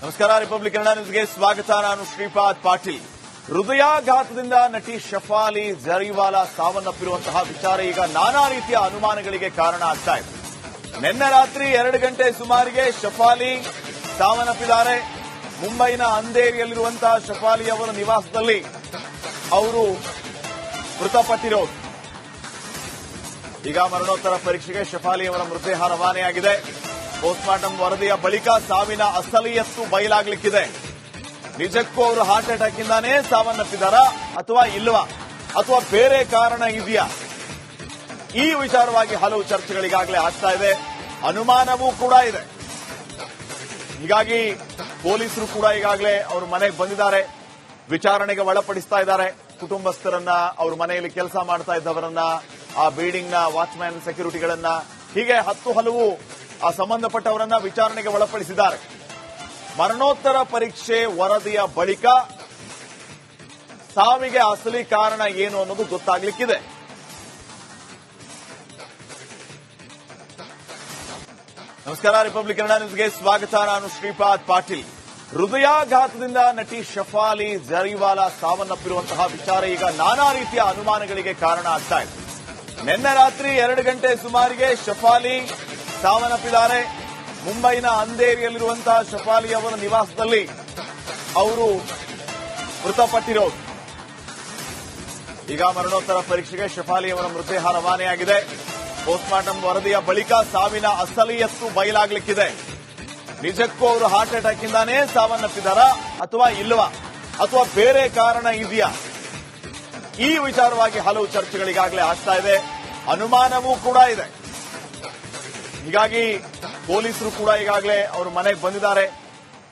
ನಮಸ್ಕಾರ. ರಿಪಬ್ಲಿಕ್ ಕನ್ನಡ ನ್ಯೂಸ್ಗೆ ಸ್ವಾಗತ. ನಾನು ಶ್ರೀಪಾದ್ ಪಾಟೀಲ್. ಹೃದಯಾಘಾತದಿಂದ ನಟಿ ಶಫಾಲಿ ಜರಿವಾಲಾ ಸಾವನ್ನಪ್ಪಿರುವಂತಹ ವಿಚಾರ ಈಗ ನಾನಾ ರೀತಿಯ ಅನುಮಾನಗಳಿಗೆ ಕಾರಣ ಆಗ್ತಾ ಇದೆ. ನಿನ್ನೆ ರಾತ್ರಿ 2 ಗಂಟೆ ಸುಮಾರಿಗೆ ಶಫಾಲಿ ಸಾವನ್ನಪ್ಪಿದ್ದಾರೆ. ಮುಂಬೈನ ಅಂಧೇರಿಯಲ್ಲಿರುವಂತಹ ಶಫಾಲಿ ಅವರ ನಿವಾಸದಲ್ಲಿ ಅವರು ಮೃತಪಟ್ಟಿರೋದು. ಈಗ ಮರಣೋತ್ತರ ಪರೀಕ್ಷೆಗೆ ಶಫಾಲಿ ಅವರ ಮೃತದೇಹ ರವಾನೆಯಾಗಿದೆ. ಪೋಸ್ಟ್ಮಾರ್ಟಂ ವರದಿಯ ಬಳಿಕ ಸಾವಿನ ಅಸಲಿಯತ್ತು ಬಯಲಾಗಲಿಕ್ಕಿದೆ. ನಿಜಕ್ಕೂ ಅವರು ಹಾರ್ಟ್ ಅಟ್ಯಾಕ್ ಇಂದಾನೇ ಸಾವನ್ನಪ್ಪಿದಾರಾ ಅಥವಾ ಇಲ್ವಾ, ಅಥವಾ ಬೇರೆ ಕಾರಣ ಇದೆಯಾ? ಈ ವಿಚಾರವಾಗಿ ಹಲವು ಚರ್ಚೆಗಳಿಗಾಗಲೇ ಆಗ್ತಾ ಇದೆ. ಅನುಮಾನವೂ ಕೂಡ ಇದೆ. ಹೀಗಾಗಿ ಪೊಲೀಸರು ಕೂಡ ಈಗಾಗಲೇ ಅವ್ರ ಮನೆಗೆ ಬಂದಿದ್ದಾರೆ, ವಿಚಾರಣೆಗೆ ಒಳಪಡಿಸ್ತಾ ಇದ್ದಾರೆ. ಕುಟುಂಬಸ್ಥರನ್ನ, ಅವ್ರ ಮನೆಯಲ್ಲಿ ಕೆಲಸ ಮಾಡ್ತಾ ಇದ್ದವರನ್ನ, ಆ ಬಿಲ್ಡಿಂಗ್ ನ ವಾಚ್ಮ್ಯಾನ್, ಸೆಕ್ಯೂರಿಟಿಗಳನ್ನ, ಹೀಗೆ ಹಲವು ಆ ಸಂಬಂಧಪಟ್ಟವರನ್ನ ವಿಚಾರಣೆಗೆ ಒಳಪಡಿಸಿದ್ದಾರೆ. ಮರಣೋತ್ತರ ಪರೀಕ್ಷೆ ವರದಿಯ ಬಳಿಕ ಸಾವಿಗೆ ಅಸಲಿ ಕಾರಣ ಏನು ಅನ್ನೋದು ಗೊತ್ತಾಗ್ಲಿಕ್ಕಿದೆ. ನಮಸ್ಕಾರ. ರಿಪಬ್ಲಿಕ್ ಕನ್ನಡ ನ್ಯೂಸ್ಗೆ ಸ್ವಾಗತ. ನಾನು ಶ್ರೀಪಾದ್ ಪಾಟೀಲ್. ಹೃದಯಾಘಾತದಿಂದ ನಟಿ ಶಫಾಲಿ ಜರಿವಾಲಾ ಸಾವನ್ನಪ್ಪಿರುವಂತಹ ವಿಚಾರ ಈಗ ನಾನಾ ರೀತಿಯ ಅನುಮಾನಗಳಿಗೆ ಕಾರಣ ಆಗ್ತಾ ಇದೆ. ನಿನ್ನೆ ರಾತ್ರಿ 2 ಗಂಟೆ ಸುಮಾರಿಗೆ ಶಫಾಲಿ ಸಾವನ್ನಪ್ಪಿದ್ದಾರೆ. ಮುಂಬೈನ ಅಂಧೇರಿಯಲ್ಲಿರುವಂತಹ ಶಫಾಲಿ ಅವರ ನಿವಾಸದಲ್ಲಿ ಅವರು ಮೃತಪಟ್ಟಿರೋದು. ಈಗ ಮರಣೋತ್ತರ ಪರೀಕ್ಷೆಗೆ ಶಫಾಲಿ ಅವರ ಮೃತದೇಹ ರವಾನೆಯಾಗಿದೆ. ಪೋಸ್ಟ್ಮಾರ್ಟಂ ವರದಿಯ ಬಳಿಕ ಸಾವಿನ ಅಸಲಿಯತ್ತು ಬಯಲಾಗಲಿಕ್ಕಿದೆ. ನಿಜಕ್ಕೂ ಅವರು ಹಾರ್ಟ್ ಅಟ್ಯಾಕ್ ಇಂದಾನೇ ಸಾವನ್ನಪ್ಪಿದಾರಾ ಅಥವಾ ಇಲ್ವಾ, ಅಥವಾ ಬೇರೆ ಕಾರಣ ಇದೆಯಾ? ಈ ವಿಚಾರವಾಗಿ ಹಲವು ಚರ್ಚೆಗಳಿಗಾಗಲೇ ಆಗ್ತಾ ಇದೆ. ಅನುಮಾನವೂ ಕೂಡ ಇದೆ. ಹೀಗಾಗಿ ಪೊಲೀಸರು ಕೂಡ ಈಗಾಗಲೇ ಅವ್ರ ಮನೆಗೆ ಬಂದಿದ್ದಾರೆ,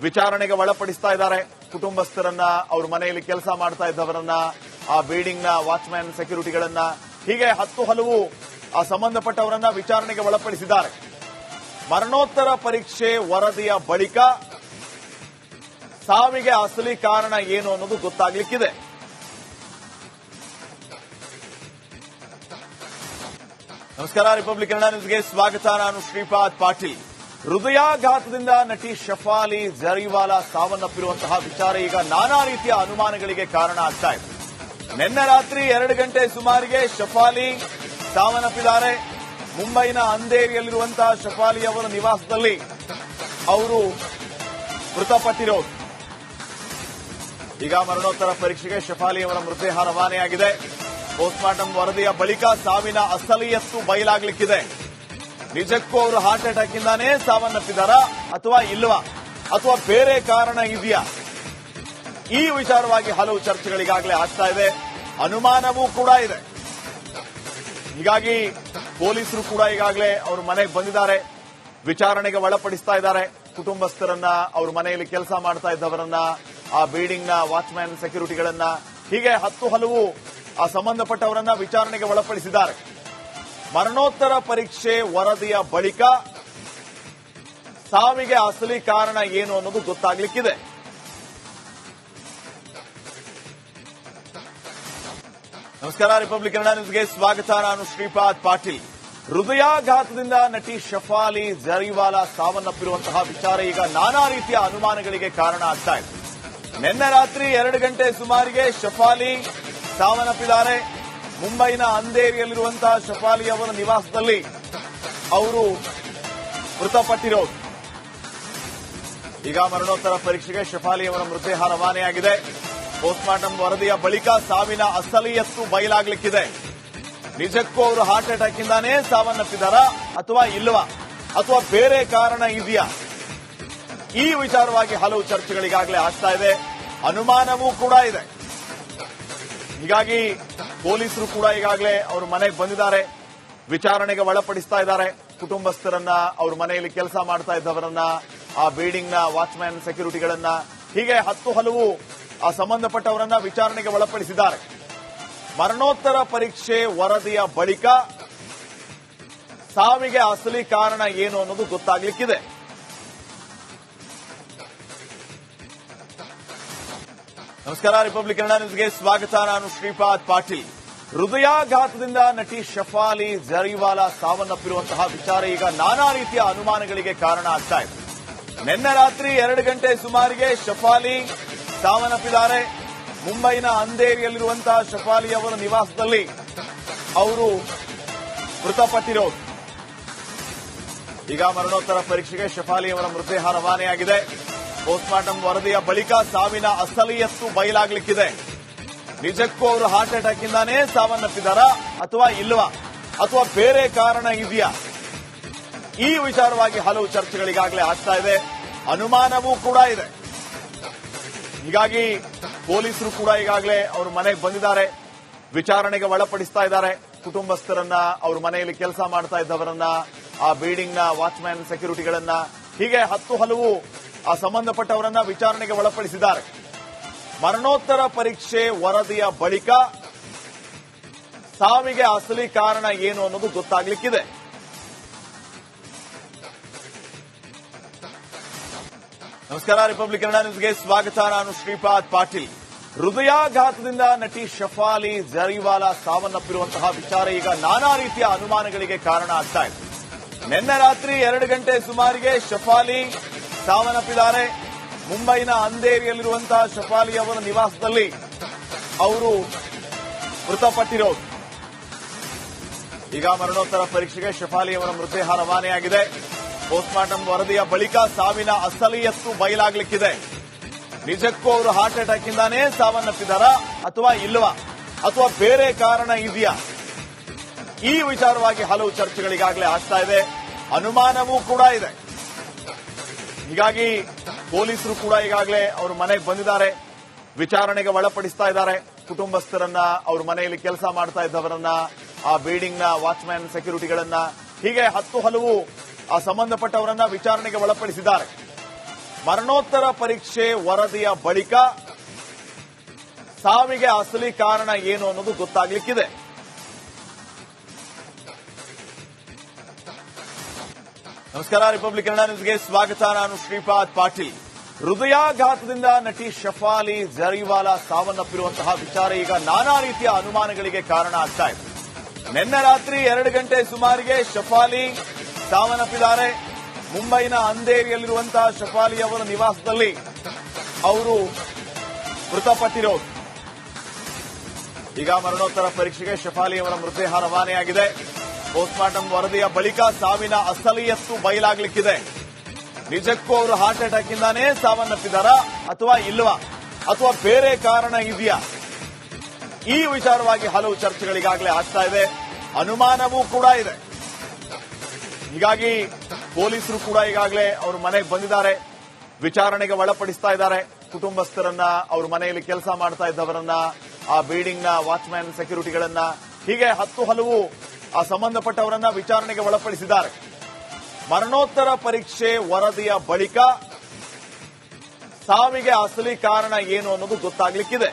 ವಿಚಾರಣೆಗೆ ಒಳಪಡಿಸ್ತಾ ಇದ್ದಾರೆ. ಕುಟುಂಬಸ್ಥರನ್ನ, ಅವ್ರ ಮನೆಯಲ್ಲಿ ಕೆಲಸ ಮಾಡ್ತಾ ಇದ್ದವರನ್ನ, ಆ ಬಿಲ್ಡಿಂಗ್ ನ ವಾಚ್ಮ್ಯಾನ್, ಸೆಕ್ಯೂರಿಟಿಗಳನ್ನ, ಹೀಗೆ ಹಲವು ಆ ಸಂಬಂಧಪಟ್ಟವರನ್ನ ವಿಚಾರಣೆಗೆ ಒಳಪಡಿಸಿದ್ದಾರೆ. ಮರಣೋತ್ತರ ಪರೀಕ್ಷೆ ವರದಿಯ ಬಳಿಕ ಸಾವಿಗೆ ಅಸಲಿ ಕಾರಣ ಏನು ಅನ್ನೋದು ಗೊತ್ತಾಗ್ಲಿಕ್ಕಿದೆ. ನಮಸ್ಕಾರ. ರಿಪಬ್ಲಿಕ್ ಕನ್ನಡ ನ್ಯೂಸ್ಗೆ ಸ್ವಾಗತ. ನಾನು ಶ್ರೀಪಾದ್ ಪಾಟೀಲ್. ಹೃದಯಾಘಾತದಿಂದ ನಟಿ ಶಫಾಲಿ ಜರಿವಾಲಾ ಸಾವನ್ನಪ್ಪಿರುವಂತಹ ವಿಚಾರ ಈಗ ನಾನಾ ರೀತಿಯ ಅನುಮಾನಗಳಿಗೆ ಕಾರಣ ಆಗ್ತಾ ಇದೆ. ನಿನ್ನೆ ರಾತ್ರಿ 2 ಗಂಟೆ ಸುಮಾರಿಗೆ ಶಫಾಲಿ ಸಾವನ್ನಪ್ಪಿದ್ದಾರೆ. ಮುಂಬೈನ ಅಂಧೇರಿಯಲ್ಲಿರುವಂತಹ ಶಫಾಲಿ ಅವರ ನಿವಾಸದಲ್ಲಿ ಅವರು ಮೃತಪಟ್ಟಿರೋದು. ಈಗ ಮರಣೋತ್ತರ ಪರೀಕ್ಷೆಗೆ ಶಫಾಲಿ ಅವರ ಮೃತದೇಹ ರವಾನೆಯಾಗಿದೆ. ಪೋಸ್ಟ್ಮಾರ್ಟಂ ವರದಿಯ ಬಳಿಕ ಸಾವಿನ ಅಸಲಿಯತ್ತು ಬಯಲಾಗಲಿಕ್ಕಿದೆ. ನಿಜಕ್ಕೂ ಅವರು ಹಾರ್ಟ್ ಅಟ್ಯಾಕ್ ಇಂದಾನೇ ಸಾವನ್ನಪ್ಪಿದಾರಾ ಅಥವಾ ಇಲ್ವಾ, ಅಥವಾ ಬೇರೆ ಕಾರಣ ಇದೆಯಾ? ಈ ವಿಚಾರವಾಗಿ ಹಲವು ಚರ್ಚೆಗಳಿಗಾಗಲೇ ಆಗ್ತಾ ಇದೆ. ಅನುಮಾನವೂ ಕೂಡ ಇದೆ. ಹೀಗಾಗಿ ಪೊಲೀಸರು ಕೂಡ ಈಗಾಗಲೇ ಅವ್ರ ಮನೆಗೆ ಬಂದಿದ್ದಾರೆ, ವಿಚಾರಣೆಗೆ ಒಳಪಡಿಸ್ತಾ ಇದ್ದಾರೆ. ಕುಟುಂಬಸ್ಥರನ್ನ, ಅವ್ರ ಮನೆಯಲ್ಲಿ ಕೆಲಸ ಮಾಡ್ತಾ ಇದ್ದವರನ್ನ, ಆ ಬಿಲ್ಡಿಂಗ್ ನ ವಾಚ್ಮ್ಯಾನ್, ಸೆಕ್ಯೂರಿಟಿಗಳನ್ನ, ಹೀಗೆ ಹಲವು ಆ ಸಂಬಂಧಪಟ್ಟವರನ್ನ ವಿಚಾರಣೆಗೆ ಒಳಪಡಿಸಿದ್ದಾರೆ. ಮರಣೋತ್ತರ ಪರೀಕ್ಷೆ ವರದಿಯ ಬಳಿಕ ಸಾವಿಗೆ ಅಸಲಿ ಕಾರಣ ಏನು ಅನ್ನೋದು ಗೊತ್ತಾಗ್ಲಿಕ್ಕಿದೆ. ನಮಸ್ಕಾರ. ರಿಪಬ್ಲಿಕ್ ಕನ್ನಡ ನ್ಯೂಸ್ಗೆ ಸ್ವಾಗತ. ನಾನು ಶ್ರೀಪಾದ್ ಪಾಟೀಲ್. ಹೃದಯಾಘಾತದಿಂದ ನಟಿ ಶಫಾಲಿ ಜರಿವಾಲಾ ಸಾವನ್ನಪ್ಪಿರುವಂತಹ ವಿಚಾರ ಈಗ ನಾನಾ ರೀತಿಯ ಅನುಮಾನಗಳಿಗೆ ಕಾರಣ ಆಗ್ತಾ ಇದೆ. ನಿನ್ನೆ ರಾತ್ರಿ 2 ಗಂಟೆ ಸುಮಾರಿಗೆ ಶಫಾಲಿ ಸಾವನ್ನಪ್ಪಿದ್ದಾರೆ. ಮುಂಬೈನ ಅಂಧೇರಿಯಲ್ಲಿರುವಂತಹ ಶಫಾಲಿ ಅವರ ನಿವಾಸದಲ್ಲಿ ಅವರು ಮೃತಪಟ್ಟಿರೋದು. ಈಗ ಮರಣೋತ್ತರ ಪರೀಕ್ಷೆಗೆ ಶಫಾಲಿ ಅವರ ಮೃತದೇಹ ರವಾನೆಯಾಗಿದೆ. ಪೋಸ್ಟ್ಮಾರ್ಟಂ ವರದಿಯ ಬಳಿಕ ಸಾವಿನ ಅಸಲಿಯತ್ತು ಬಯಲಾಗಲಿಕ್ಕಿದೆ. ನಿಜಕ್ಕೂ ಅವರು ಹಾರ್ಟ್ ಅಟ್ಯಾಕ್ ಇಂದಾನೇ ಸಾವನ್ನಪ್ಪಿದಾರಾ ಅಥವಾ ಇಲ್ವಾ, ಅಥವಾ ಬೇರೆ ಕಾರಣ ಇದೆಯಾ? ಈ ವಿಚಾರವಾಗಿ ಹಲವು ಚರ್ಚೆಗಳಿಗಾಗಲೇ ಆಗ್ತಾ ಇದೆ. ಅನುಮಾನವೂ ಕೂಡ ಇದೆ. ಹೀಗಾಗಿ ಪೊಲೀಸರು ಕೂಡ ಈಗಾಗಲೇ ಅವ್ರ ಮನೆಗೆ ಬಂದಿದ್ದಾರೆ, ವಿಚಾರಣೆಗೆ ಒಳಪಡಿಸ್ತಾ ಇದ್ದಾರೆ. ಕುಟುಂಬಸ್ಥರನ್ನ, ಅವ್ರ ಮನೆಯಲ್ಲಿ ಕೆಲಸ ಮಾಡ್ತಾ ಇದ್ದವರನ್ನ, ಆ ಬಿಲ್ಡಿಂಗ್ ನ ವಾಚ್ಮ್ಯಾನ್, ಸೆಕ್ಯೂರಿಟಿಗಳನ್ನ, ಹೀಗೆ ಹಲವು ಆ ಸಂಬಂಧಪಟ್ಟವರನ್ನ ವಿಚಾರಣೆಗೆ ಒಳಪಡಿಸಿದ್ದಾರೆ. ಮರಣೋತ್ತರ ಪರೀಕ್ಷೆ ವರದಿಯ ಬಳಿಕ ಸಾವಿಗೆ ಅಸಲಿ ಕಾರಣ ಏನು ಅನ್ನೋದು ಗೊತ್ತಾಗ್ಲಿಕ್ಕಿದೆ. ನಮಸ್ಕಾರ. ರಿಪಬ್ಲಿಕ್ ಕನ್ನಡ ನ್ಯೂಸ್ಗೆ ಸ್ವಾಗತ. ನಾನು ಶ್ರೀಪಾದ್ ಪಾಟೀಲ್. ಹೃದಯಾಘಾತದಿಂದ ನಟಿ ಶಫಾಲಿ ಜರಿವಾಲಾ ಸಾವನ್ನಪ್ಪಿರುವಂತಹ ವಿಚಾರ ಈಗ ನಾನಾ ರೀತಿಯ ಅನುಮಾನಗಳಿಗೆ ಕಾರಣ ಆಗ್ತಾ ಇದೆ. ನಿನ್ನೆ ರಾತ್ರಿ 2 ಗಂಟೆ ಸುಮಾರಿಗೆ ಶಫಾಲಿ ಸಾವನ್ನಪ್ಪಿದ್ದಾರೆ. ಮುಂಬೈನ ಅಂಧೇರಿಯಲ್ಲಿರುವಂತಹ ಶಫಾಲಿ ಅವರ ನಿವಾಸದಲ್ಲಿ ಅವರು ಮೃತಪಟ್ಟಿರೋದು. ಈಗ ಮರಣೋತ್ತರ ಪರೀಕ್ಷೆಗೆ ಶಫಾಲಿ ಅವರ ಮೃತದೇಹ ರವಾನೆಯಾಗಿದೆ. ಪೋಸ್ಟ್ಮಾರ್ಟಂ ವರದಿಯ ಬಳಿಕ ಸಾವಿನ ಅಸಲಿಯತ್ತು ಬಯಲಾಗಲಿಕ್ಕಿದೆ. ನಿಜಕ್ಕೂ ಅವರು ಹಾರ್ಟ್ ಅಟ್ಯಾಕ್ ಇಂದಾನೇ ಸಾವನ್ನಪ್ಪಿದಾರಾ ಅಥವಾ ಇಲ್ವಾ, ಅಥವಾ ಬೇರೆ ಕಾರಣ ಇದೆಯಾ? ಈ ವಿಚಾರವಾಗಿ ಹಲವು ಚರ್ಚೆಗಳಿಗಾಗಲೇ ಆಗ್ತಾ ಇದೆ. ಅನುಮಾನವೂ ಕೂಡ ಇದೆ. ಹೀಗಾಗಿ ಪೊಲೀಸರು ಕೂಡ ಈಗಾಗಲೇ ಅವ್ರ ಮನೆಗೆ ಬಂದಿದ್ದಾರೆ, ವಿಚಾರಣೆಗೆ ಒಳಪಡಿಸ್ತಾ ಇದ್ದಾರೆ. ಕುಟುಂಬಸ್ಥರನ್ನ, ಅವ್ರ ಮನೆಯಲ್ಲಿ ಕೆಲಸ ಮಾಡ್ತಾ ಇದ್ದವರನ್ನ, ಆ ಬಿಲ್ಡಿಂಗ್ನ ವಾಚ್ಮ್ಯಾನ್, ಸೆಕ್ಯೂರಿಟಿಗಳನ್ನ, ಹೀಗೆ ಹಲವು ಆ ಸಂಬಂಧಪಟ್ಟವರನ್ನ ವಿಚಾರಣೆಗೆ ಒಳಪಡಿಸಿದ್ದಾರೆ. ಮರಣೋತ್ತರ ಪರೀಕ್ಷೆ ವರದಿಯ ಬಳಿಕ ಸಾವಿಗೆ ಅಸಲಿ ಕಾರಣ ಏನು ಅನ್ನೋದು ಗೊತ್ತಾಗ್ಲಿಕ್ಕಿದೆ. ನಮಸ್ಕಾರ, ರಿಪಬ್ಲಿಕ್ ಕನ್ನಡ ನ್ಯೂಸ್ಗೆ ಸ್ವಾಗತ. ನಾನು ಶ್ರೀಪಾದ್ ಪಾಟೀಲ್. ಹೃದಯಾಘಾತದಿಂದ ನಟಿ ಶಫಾಲಿ ಜರಿವಾಲಾ ಸಾವನ್ನಪ್ಪಿರುವಂತಹ ವಿಚಾರ ಈಗ ನಾನಾ ರೀತಿಯ ಅನುಮಾನಗಳಿಗೆ ಕಾರಣ ಆಗ್ತಾ ಇದೆ. ನಿನ್ನೆ ರಾತ್ರಿ 2 ಗಂಟೆ ಸುಮಾರಿಗೆ ಶಫಾಲಿ ಸಾವನ್ನಪ್ಪಿದ್ದಾರೆ. ಮುಂಬೈನ ಅಂಧೇರಿಯಲ್ಲಿರುವಂತಹ ಶಫಾಲಿ ಅವರ ನಿವಾಸದಲ್ಲಿ ಅವರು ಮೃತಪಟ್ಟಿರೋದು. ಈಗ ಮರಣೋತ್ತರ ಪರೀಕ್ಷೆಗೆ ಶಫಾಲಿ ಅವರ ಮೃತದೇಹ ರವಾನೆಯಾಗಿದೆ. ಪೋಸ್ಟ್ಮಾರ್ಟಂ ವರದಿಯ ಬಳಿಕ ಸಾವಿನ ಅಸಲಿಯತ್ತು ಬಯಲಾಗಲಿಕ್ಕಿದೆ. ನಿಜಕ್ಕೂ ಅವರು ಹಾರ್ಟ್ ಅಟ್ಯಾಕ್ ಇಂದಾನೇ ಸಾವನ್ನಪ್ಪಿದಾರಾ ಅಥವಾ ಇಲ್ವಾ, ಅಥವಾ ಬೇರೆ ಕಾರಣ ಇದೆಯಾ? ಈ ವಿಚಾರವಾಗಿ ಹಲವು ಚರ್ಚೆಗಳಿಗಾಗಲೇ ಆಗ್ತಾ ಇದೆ. ಅನುಮಾನವೂ ಕೂಡ ಇದೆ. ಹೀಗಾಗಿ ಪೊಲೀಸರು ಕೂಡ ಈಗಾಗಲೇ ಅವ್ರ ಮನೆಗೆ ಬಂದಿದ್ದಾರೆ, ವಿಚಾರಣೆಗೆ ಒಳಪಡಿಸ್ತಾ ಇದ್ದಾರೆ. ಕುಟುಂಬಸ್ಥರನ್ನ, ಅವ್ರ ಮನೆಯಲ್ಲಿ ಕೆಲಸ ಮಾಡ್ತಾ ಇದ್ದವರನ್ನ, ಆ ಬಿಲ್ಡಿಂಗ್ನ ವಾಚ್ಮ್ಯಾನ್, ಸೆಕ್ಯೂರಿಟಿಗಳನ್ನ, ಹೀಗೆ ಹಲವು ಆ ಸಂಬಂಧಪಟ್ಟವರನ್ನ ವಿಚಾರಣೆಗೆ ಒಳಪಡಿಸಿದ್ದಾರೆ. ಮರಣೋತ್ತರ ಪರೀಕ್ಷೆ ವರದಿಯ ಬಳಿಕ ಸಾವಿಗೆ ಅಸಲಿ ಕಾರಣ ಏನು ಅನ್ನೋದು ಗೊತ್ತಾಗ್ಲಿಕ್ಕಿದೆ. ನಮಸ್ಕಾರ, ರಿಪಬ್ಲಿಕ್ ಕನ್ನಡ ನ್ಯೂಸ್ಗೆ ಸ್ವಾಗತ. ನಾನು ಶ್ರೀಪಾದ್ ಪಾಟೀಲ್. ಹೃದಯಾಘಾತದಿಂದ ನಟಿ ಶಫಾಲಿ ಜರಿವಾಲಾ ಸಾವನ್ನಪ್ಪಿರುವಂತಹ ವಿಚಾರ ಈಗ ನಾನಾ ರೀತಿಯ ಅನುಮಾನಗಳಿಗೆ ಕಾರಣ ಆಗ್ತಾ ಇದೆ. ನಿನ್ನೆ ರಾತ್ರಿ 2 ಗಂಟೆ ಸುಮಾರಿಗೆ ಶಫಾಲಿ ಸಾವನ್ನಪ್ಪಿದ್ದಾರೆ. ಮುಂಬೈನ ಅಂಧೇರಿಯಲ್ಲಿರುವಂತಹ ಶಫಾಲಿ ಅವರ ನಿವಾಸದಲ್ಲಿ ಅವರು ಮೃತಪಟ್ಟಿರೋದು. ಈಗ ಮರಣೋತ್ತರ ಪರೀಕ್ಷೆಗೆ ಶಫಾಲಿ ಅವರ ಮೃತದೇಹ ರವಾನೆಯಾಗಿದೆ. ಪೋಸ್ಟ್ಮಾರ್ಟಂ ವರದಿಯ ಬಳಿಕ ಸಾವಿನ ಅಸಲಿಯತ್ತು ಬಯಲಾಗಲಿಕ್ಕಿದೆ. ನಿಜಕ್ಕೂ ಅವರು ಹಾರ್ಟ್ ಅಟ್ಯಾಕ್ ಇಂದಾನೇ ಸಾವನ್ನಪ್ಪಿದಾರಾ ಅಥವಾ ಇಲ್ವಾ, ಅಥವಾ ಬೇರೆ ಕಾರಣ ಇದೆಯಾ? ಈ ವಿಚಾರವಾಗಿ ಹಲವು ಚರ್ಚೆಗಳಿಗಾಗಲೇ ಆಗ್ತಾ ಇದೆ. ಅನುಮಾನವೂ ಕೂಡ ಇದೆ. ಹೀಗಾಗಿ ಪೊಲೀಸರು ಕೂಡ ಈಗಾಗಲೇ ಅವ್ರ ಮನೆಗೆ ಬಂದಿದ್ದಾರೆ, ವಿಚಾರಣೆಗೆ ಒಳಪಡಿಸ್ತಾ ಇದ್ದಾರೆ. ಕುಟುಂಬಸ್ಥರನ್ನ, ಅವ್ರ ಮನೆಯಲ್ಲಿ ಕೆಲಸ ಮಾಡ್ತಾ ಇದ್ದವರನ್ನ, ಆ ಬಿಲ್ಡಿಂಗ್ನ ವಾಚ್ಮ್ಯಾನ್, ಸೆಕ್ಯೂರಿಟಿಗಳನ್ನ, ಹೀಗೆ ಹಲವು ಆ ಸಂಬಂಧಪಟ್ಟವರನ್ನ ವಿಚಾರಣೆಗೆ ಒಳಪಡಿಸಿದ್ದಾರೆ. ಮರಣೋತ್ತರ ಪರೀಕ್ಷೆ ವರದಿಯ ಬಳಿಕ ಸಾವಿಗೆ ಅಸಲಿ ಕಾರಣ ಏನು ಅನ್ನೋದು ಗೊತ್ತಾಗ್ಲಿಕ್ಕಿದೆ.